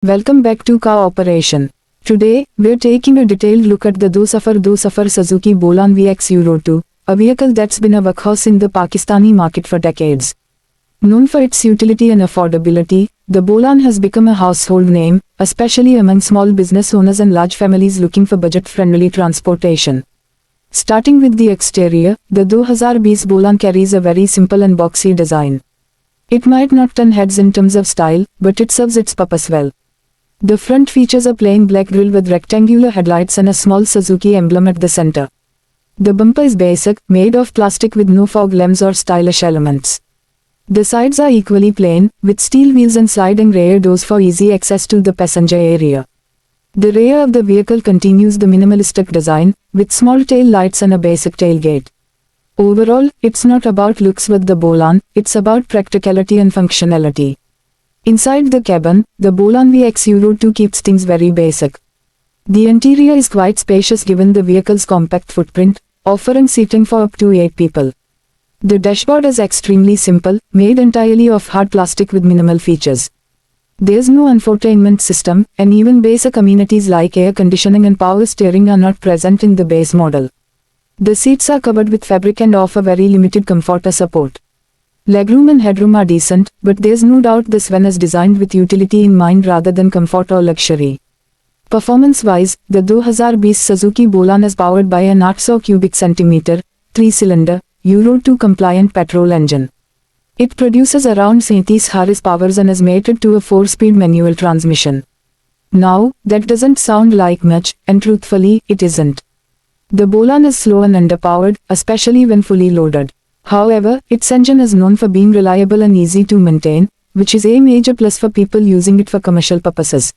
Welcome back to Car Operation. Today, we're taking a detailed look at the Do Safar Suzuki Bolan VX Euro 2, a vehicle that's been a workhorse in the Pakistani market for decades. Known for its utility and affordability, the Bolan has become a household name, especially among small business owners and large families looking for budget-friendly transportation. Starting with the exterior, the 2020 Bolan carries a very simple and boxy design. It might not turn heads in terms of style, but it serves its purpose well. The front features a plain black grille with rectangular headlights and a small Suzuki emblem at the center. The bumper is basic, made of plastic with no fog lamps or stylish elements. The sides are equally plain, with steel wheels and sliding rear doors for easy access to the passenger area. The rear of the vehicle continues the minimalistic design, with small tail lights and a basic tailgate. Overall, it's not about looks with the Bolan, it's about practicality and functionality. Inside the cabin, the Bolan VX Euro 2 keeps things very basic. The interior is quite spacious given the vehicle's compact footprint, offering seating for up to 8 people. The dashboard is extremely simple, made entirely of hard plastic with minimal features. There's no infotainment system, and even basic amenities like air conditioning and power steering are not present in the base model. The seats are covered with fabric and offer very limited comfort or support. Legroom and headroom are decent, but there's no doubt this van is designed with utility in mind rather than comfort or luxury. Performance-wise, the 2020 Suzuki Bolan is powered by an 800 cubic centimeter, 3-cylinder, Euro 2 compliant petrol engine. It produces around 70 horsepower and is mated to a 4-speed manual transmission. Now, that doesn't sound like much, and truthfully, it isn't. The Bolan is slow and underpowered, especially when fully loaded. However, its engine is known for being reliable and easy to maintain, which is a major plus for people using it for commercial purposes.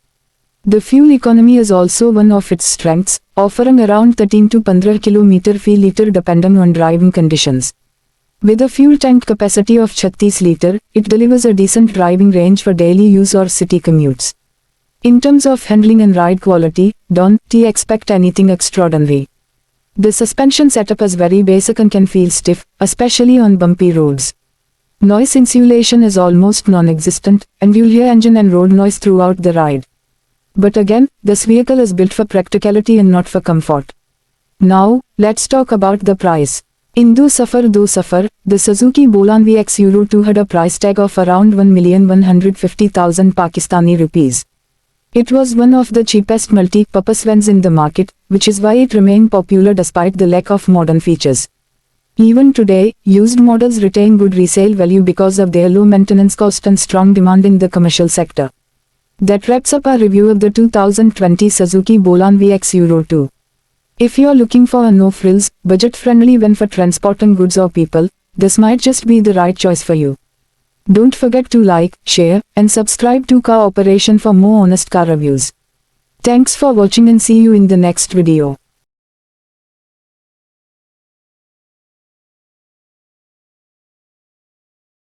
The fuel economy is also one of its strengths, offering around 13 to 15 km/liter depending on driving conditions. With a fuel tank capacity of 36 liter, it delivers a decent driving range for daily use or city commutes. In terms of handling and ride quality, don't expect anything extraordinary. The suspension setup is very basic and can feel stiff, especially on bumpy roads. Noise insulation is almost non-existent, and you'll hear engine and road noise throughout the ride. But again, this vehicle is built for practicality and not for comfort. Now, let's talk about the price. In Do Safar, the Suzuki Bolan VX Euro 2 had a price tag of around 1,150,000 Pakistani rupees. It was one of the cheapest multi-purpose vans in the market, which is why it remained popular despite the lack of modern features. Even today, used models retain good resale value because of their low maintenance cost and strong demand in the commercial sector. That wraps up our review of the 2020 Suzuki Bolan VX Euro 2. If you're looking for a no-frills, budget-friendly van for transporting goods or people, this might just be the right choice for you. Don't forget to like, share, and subscribe to Car Operation for more honest car reviews. Thanks for watching and see you in the next video.